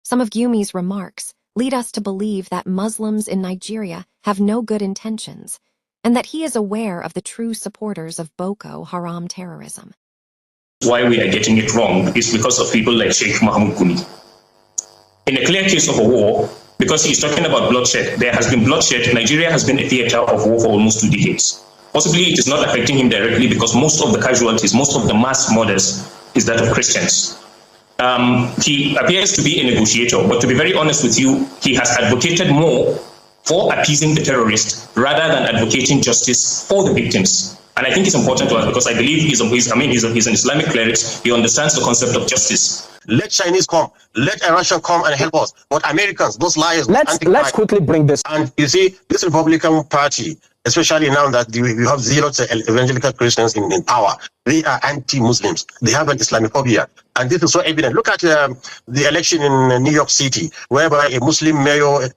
Some of Gumi's remarks lead us to believe that Muslims in Nigeria have no good intentions, and that he is aware of the true supporters of Boko Haram terrorism. Why we are getting it wrong is because of people like Sheikh Mahmoud Gumi. In a clear case of a war, because he's talking about bloodshed, there has been bloodshed. Nigeria has been a theater of war for almost 2 decades. Possibly it is not affecting him directly because most of the casualties, most of the mass murders is that of Christians. He appears to be a negotiator, but to be very honest with you, he has advocated more for appeasing the terrorists rather than advocating justice for the victims. And I think it's important to us because I believe he's an Islamic cleric. He understands the concept of justice. Let Chinese come, let Russia come and help us. But Americans, those liars. Let's quickly bring this. And you see, this Republican Party, especially now that you have zero evangelical Christians in power, they are anti-Muslims. They have an Islamophobia. And this is so evident. Look at the election in New York City, whereby a Muslim mayor,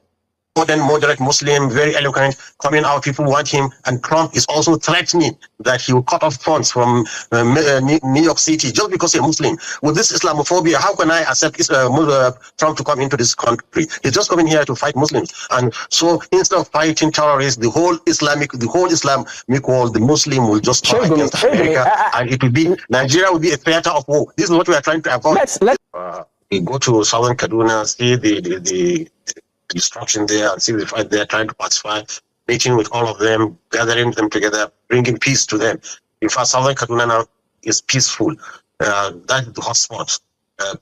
moderate Muslim, very eloquent, coming out, people want him, and Trump is also threatening that he will cut off funds from New York City just because he's a Muslim. With this Islamophobia, how can I accept Trump to come into this country? He's just coming here to fight Muslims. And so instead of fighting terrorists, the whole Islamic world, the Muslim will just come against America, and it will be, Nigeria will be a theater of war. This is what we are trying to avoid. We go to southern Kaduna, see the destruction there, and see the fight there, trying to pacify, meeting with all of them, gathering them together, bringing peace to them. In fact, southern Kaduna now is peaceful. That's the hotspot.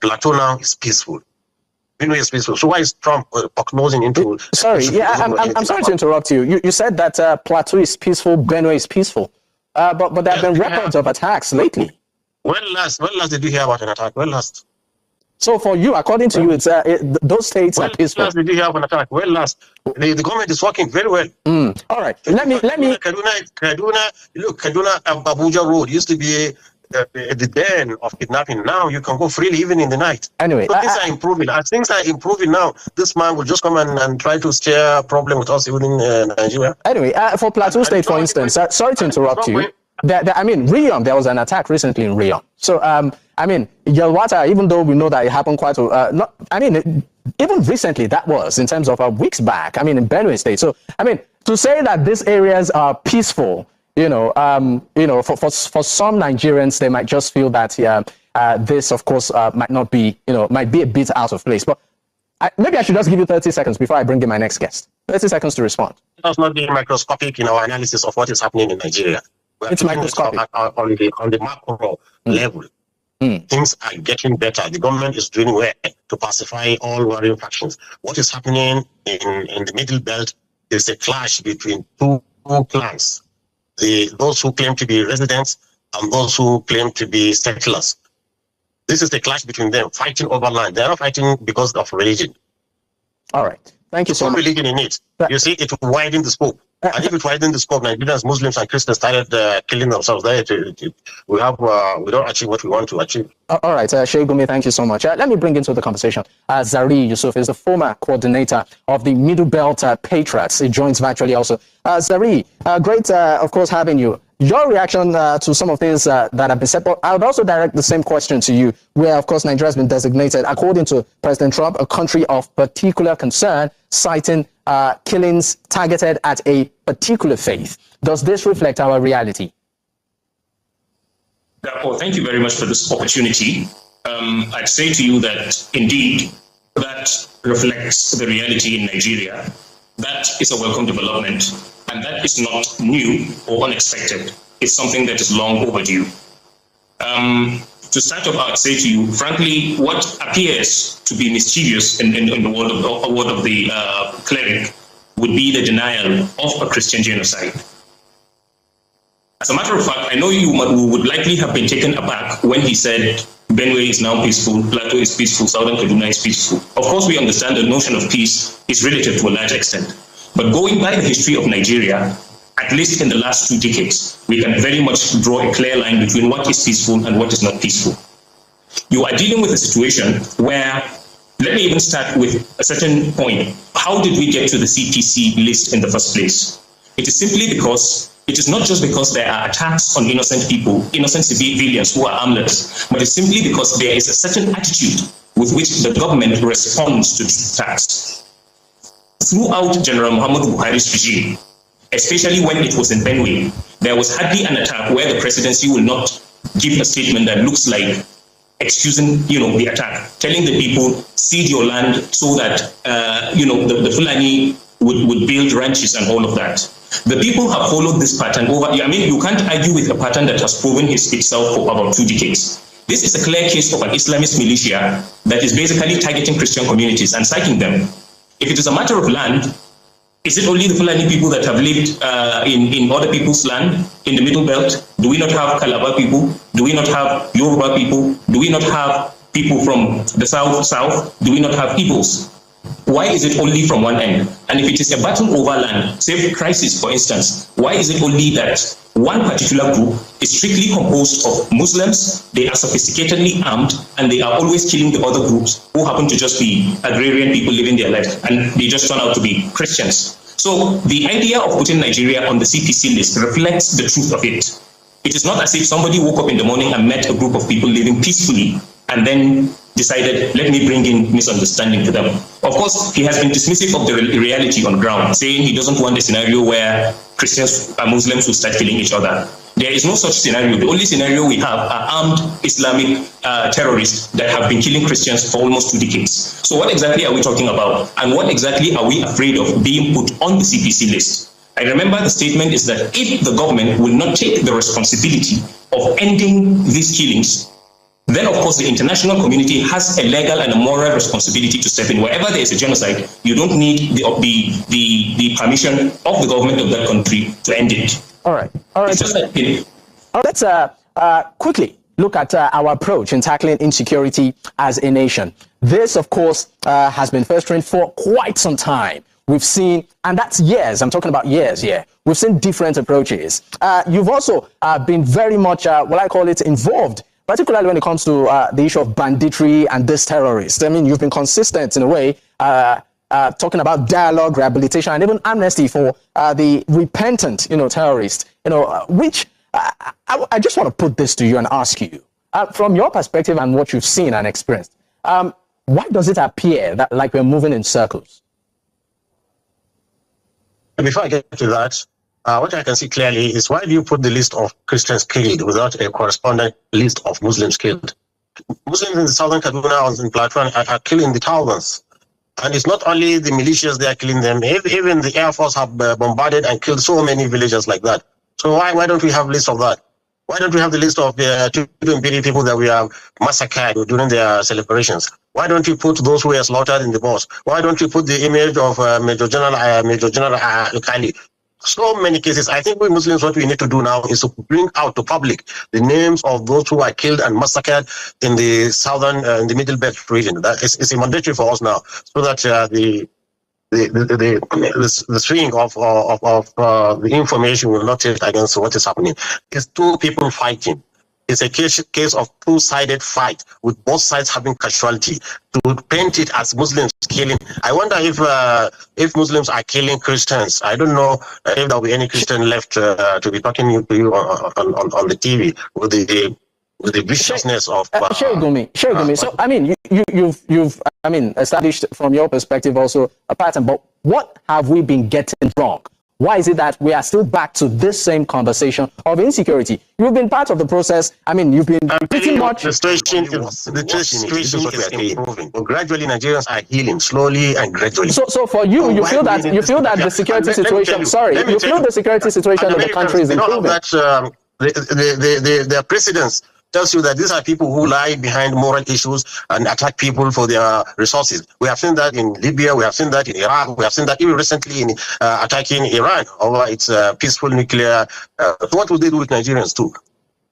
Plateau now is peaceful. Benue is peaceful. So why is Trump prognosing into... Sorry, I'm sorry to interrupt you. You said that Plateau is peaceful, Benue is peaceful. But there have been records of attacks lately. When last did you hear about an attack? When last? So for you, according to you, it's those states are peaceful. Last did you have an attack? Well, last the government is working very well. All right, let me. Kaduna, look, Kaduna Abuja Road used to be the den of kidnapping. Now you can go freely even in the night. Anyway, so things are improving. As things are improving now, this man will just come and try to steer a problem with us even in Nigeria. Anyway, for Plateau State, for instance, sorry to interrupt you. I mean, Riyom, there was an attack recently in Riyom. So, I mean, Yelwata, even though we know that it happened quite, even recently that was in terms of weeks back, I mean, in Benue State. So, I mean, to say that these areas are peaceful, for some Nigerians, they might just feel that, this, of course, might not be, might be a bit out of place. But maybe I should just give you 30 seconds before I bring in my next guest. 30 seconds to respond. That's not being microscopic in our analysis of what is happening in Nigeria. It's microscopic. On the macro level, things are getting better. The government is doing well to pacify all warring factions. What is happening in the Middle Belt is a clash between two clans. Those who claim to be residents and those who claim to be settlers. This is the clash between them, fighting over land. They are not fighting because of religion. All right. Thank you so much. Religion in it. You see, it will widen the scope. And if it widens the scope, Nigerians, Muslims, and Christians started killing themselves. We don't achieve what we want to achieve. All right, Sheikh Gumi, thank you so much. Let me bring into the conversation. Zari Yusuf is the former coordinator of the Middle Belt Patriots. He joins virtually also. Zari, great, of course, having you. Your reaction to some of things that have been said, but I would also direct the same question to you, where, of course, Nigeria has been designated, according to President Trump, a country of particular concern, citing killings targeted at a particular faith. Does this reflect our reality? Well, thank you very much for this opportunity. I'd say to you that, indeed, that reflects the reality in Nigeria. That is a welcome development. And that is not new or unexpected. It's something that is long overdue. To start off, I'd say to you, frankly, what appears to be mischievous in the word of the cleric would be the denial of a Christian genocide. As a matter of fact, I know you would likely have been taken aback when he said Benue is now peaceful, Plateau is peaceful, Southern Kaduna is peaceful. Of course, we understand the notion of peace is relative to a large extent. But going by the history of Nigeria, at least in the last 2 decades, we can very much draw a clear line between what is peaceful and what is not peaceful. You are dealing with a situation where, let me even start with a certain point. How did we get to the CPC list in the first place? It is simply because it is not just because there are attacks on innocent people, innocent civilians who are armless, but it's simply because there is a certain attitude with which the government responds to these attacks. Throughout General Muhammadu Buhari's regime, especially when it was in Benue, there was hardly an attack where the presidency will not give a statement that looks like excusing, the attack, telling the people, cede your land so that, the Fulani would build ranches and all of that. The people have followed this pattern over, you can't argue with a pattern that has proven itself for about 2 decades. This is a clear case of an Islamist militia that is basically targeting Christian communities and sacking them. If it is a matter of land, is it only the Fulani people that have lived in other people's land in the Middle Belt? Do we not have Calabar people? Do we not have Yoruba people? Do we not have people from the south? Do we not have Igbos? Why is it only from one end? And if it is a battle over land, say crisis for instance, why is it only that one particular group is strictly composed of Muslims, they are sophisticatedly armed, and they are always killing the other groups who happen to just be agrarian people living their lives, and they just turn out to be Christians? So the idea of putting Nigeria on the CPC list reflects the truth of it. It is not as if somebody woke up in the morning and met a group of people living peacefully and then decided, let me bring in misunderstanding to them. Of course, he has been dismissive of the reality on ground, saying he doesn't want a scenario where Christians and Muslims will start killing each other. There is no such scenario. The only scenario we have are armed Islamic terrorists that have been killing Christians for almost 2 decades. So what exactly are we talking about? And what exactly are we afraid of being put on the CPC list? I remember the statement is that if the government will not take the responsibility of ending these killings, then of course the international community has a legal and a moral responsibility to step in. Wherever there is a genocide, you don't need the permission of the government of that country to end it. All right. It's just that, let's quickly look at our approach in tackling insecurity as a nation. This, of course, has been festering for quite some time. We've seen, and that's years, I'm talking about years here. We've seen different approaches. You've also been very much, involved, particularly when it comes to the issue of banditry and this terrorist. I mean, you've been consistent in a way, talking about dialogue, rehabilitation, and even amnesty for the repentant, terrorists, which I just want to put this to you and ask you, from your perspective and what you've seen and experienced, why does it appear that like we're moving in circles? Before I get to that, what I can see clearly is why do you put the list of Christians killed without a corresponding list of Muslims killed? Muslims in the southern Kaduna and in Plateau are killing the thousands. And it's not only the militias they are killing them, even the Air Force have bombarded and killed so many villagers like that. So why don't we have a list of that? Why don't we have the list of the 2 people that we have massacred during their celebrations? Why don't you put those who were slaughtered in the boss? Why don't you put the image of Major General Kali? So many cases. I think we Muslims, what we need to do now is to bring out to public the names of those who are killed and massacred in the southern, in the Middle Belt region. That is mandatory for us now, so that the string of the information will not take against what is happening. It's 2 people fighting. It's a case of 2-sided fight with both sides having casualty. To paint it as Muslims killing, I wonder if Muslims are killing Christians. I don't know if there will be any Christian left to be talking to you on the TV with the viciousness of Gumi. So I mean, you've established from your perspective also a pattern. But what have we been getting wrong? Why is it that we are still back to this same conversation of insecurity? You've been part of the process. I mean, you've been pretty much... The situation is improving. But gradually, Nigerians are healing, slowly and gradually. So for you, you feel that the security situation... the security situation of the country is improving. The precedents tells you that these are people who lie behind moral issues and attack people for their resources. We have seen that in Libya, we have seen that in Iraq, we have seen that even recently in attacking Iran over its peaceful nuclear. So what will they do with Nigerians too?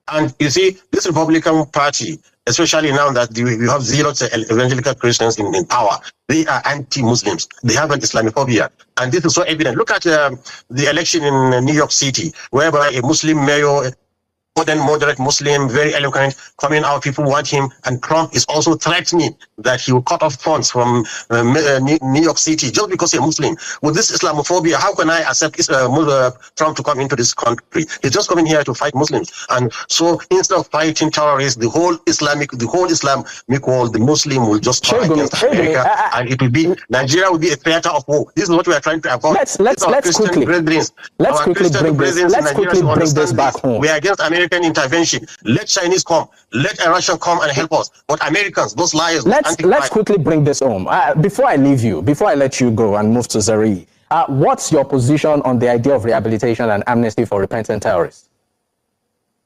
And you see, this Republican Party, especially now that you have zealous evangelical Christians in power, they are anti-Muslims. They have an Islamophobia. And this is so evident. Look at the election in New York City, whereby a Muslim mayor modern, moderate Muslim, very eloquent, coming out. People want him. And Trump is also threatening that he will cut off funds from New York City just because he's a Muslim. With this Islamophobia, how can I accept Trump to come into this country? He's just coming here to fight Muslims. And so instead of fighting terrorists, the whole Islamic world, the Muslim will just turn against America, and it will be, Nigeria will be a theater of war. This is what we are trying to avoid. Let's quickly bring this back home. We are against American intervention. Let Chinese come. Let Russian come and help us. But Americans, those liars. Let's quickly bring this home. Before I leave you, before I let you go and move to Zari, what's your position on the idea of rehabilitation and amnesty for repentant terrorists?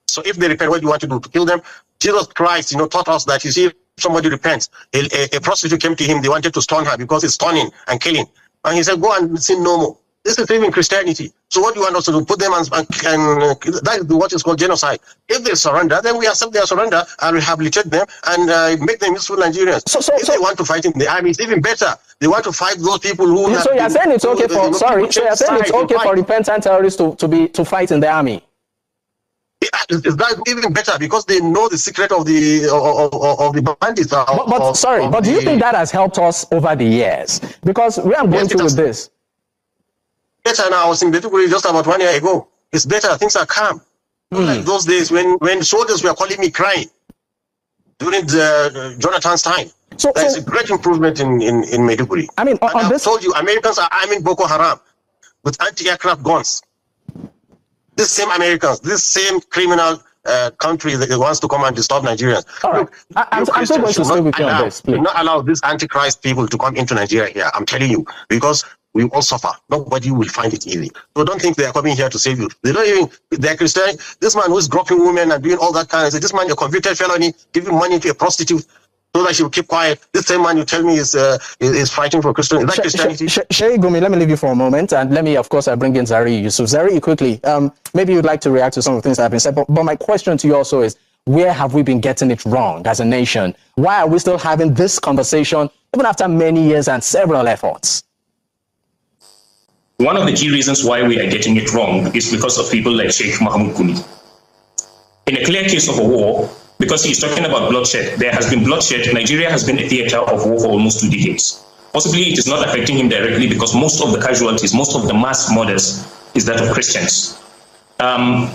So if they repent, what do you want to do? To kill them? Jesus Christ, taught us that, if somebody repents, a prostitute came to him, they wanted to stone her because it's stoning and killing. And he said, go and sin no more. This is even Christianity. So what do you want us to do? Put them and that is what is called genocide. If they surrender, then we accept their surrender and rehabilitate them and make them useful Nigerians. If they want to fight in the army, it's even better. They want to fight those people who... So you're saying it's okay for... Sorry. So you're saying it's okay for repentant terrorists to fight in the army? It's not even better because they know the secret of the bandits. But do you think that has helped us over the years? Because where I'm going to with this... Better now. I was in Maiduguri just about 1 year ago. It's better. Things are calm. Like those days when soldiers were calling me crying during Jonathan's time. So there's a great improvement in Maiduguri. I mean, I told you, Americans are arming Boko Haram with anti-aircraft guns. These same Americans, this same criminal country that wants to come and disturb Nigerians. All right. Look, I'm still going to stay with you on this, please. Do not allow these antichrist people to come into Nigeria here. I'm telling you, because we all suffer. Nobody will find it easy. So don't think they are coming here to save you. They don't even, they're Christian. This man who's groping women and doing all that kind of stuff, this man, a convicted felony, giving money to a prostitute so that she will keep quiet. This same man you tell me is fighting for Christian. Is that Christianity? Sheikh Gumi, let me leave you for a moment, and let me, of course, bring in Zari Yusuf. Zari, quickly, maybe you'd like to react to some of the things that have been said, but my question to you also is, where have we been getting it wrong as a nation? Why are we still having this conversation, even after many years and several efforts? One of the key reasons why we are getting it wrong is because of people like Sheikh Mahmoud Gumi. In a clear case of a war, because he's talking about bloodshed, there has been bloodshed. Nigeria has been a theater of war for almost 2 decades. Possibly it is not affecting him directly because most of the casualties, most of the mass murders is that of Christians.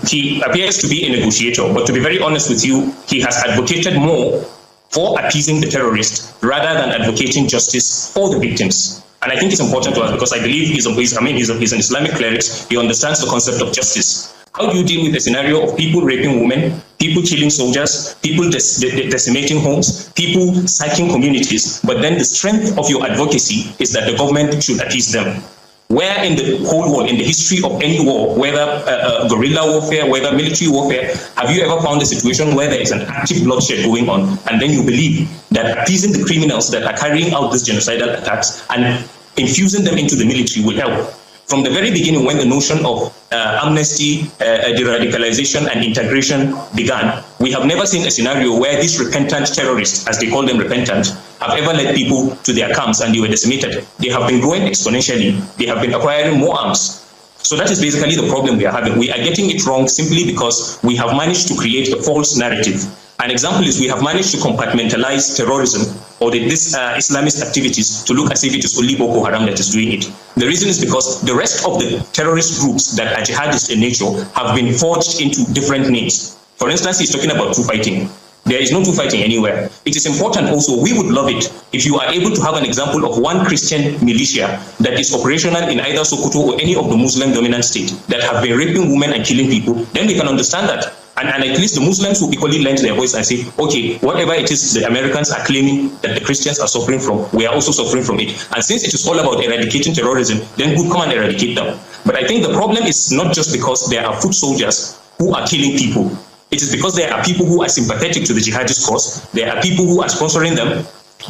He appears to be a negotiator, but to be very honest with you, he has advocated more for appeasing the terrorists rather than advocating justice for the victims. And I think it's important to us because I believe he's an Islamic cleric. He understands the concept of justice. How do you deal with a scenario of people raping women, people killing soldiers, people decimating homes, people sacking communities, but then the strength of your advocacy is that the government should appease them? Where in the whole world, in the history of any war, whether guerrilla warfare, whether military warfare, have you ever found a situation where there is an active bloodshed going on, and then you believe that appeasing the criminals that are carrying out these genocidal attacks and infusing them into the military will help? From the very beginning, when the notion of amnesty, de-radicalization and integration began, we have never seen a scenario where these repentant terrorists, as they call them repentant, have ever led people to their camps and they were decimated. They have been growing exponentially. They have been acquiring more arms. So that is basically the problem we are having. We are getting it wrong simply because we have managed to create a false narrative. An example is we have managed to compartmentalize terrorism or these Islamist activities to look as if it is only Boko Haram that is doing it. The reason is because the rest of the terrorist groups that are jihadist in nature have been forged into different names. For instance, he's talking about two fighting. There is no two fighting anywhere. It is important also, we would love it if you are able to have an example of one Christian militia that is operational in either Sokoto or any of the Muslim dominant state that have been raping women and killing people, then we can understand that. And at least the Muslims will equally lend their voice and say, okay, whatever it is the Americans are claiming that the Christians are suffering from, we are also suffering from it. And since it is all about eradicating terrorism, then good, come and eradicate them. But I think the problem is not just because there are foot soldiers who are killing people. It is because there are people who are sympathetic to the jihadist cause, there are people who are sponsoring them,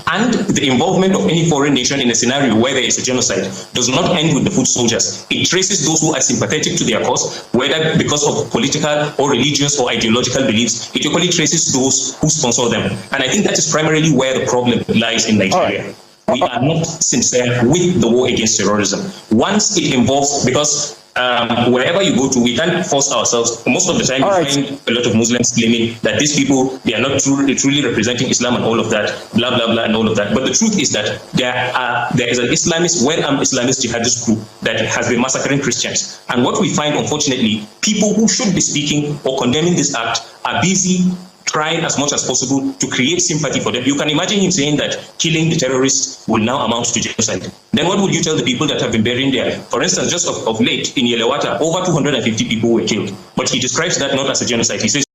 and the involvement of any foreign nation in a scenario where there is a genocide does not end with the foot soldiers. It traces those who are sympathetic to their cause, whether because of political or religious or ideological beliefs. It equally traces those who sponsor them. And I think that is primarily where the problem lies in Nigeria. We are not sincere with the war against terrorism. Once it involves, because wherever you go to, we can't force ourselves. Most of the time, you find a lot of Muslims claiming that these people, they are not truly representing Islam and all of that, blah, blah, blah, and all of that. But the truth is that there is an Islamist, well-armed Islamist jihadist group that has been massacring Christians. And what we find, unfortunately, people who should be speaking or condemning this act are busy trying as much as possible to create sympathy for them. You can imagine him saying that killing the terrorists will now amount to genocide. Then what would you tell the people that have been burying there? For instance, just of late in Yelewata, over 250 people were killed. But he describes that not as a genocide. He says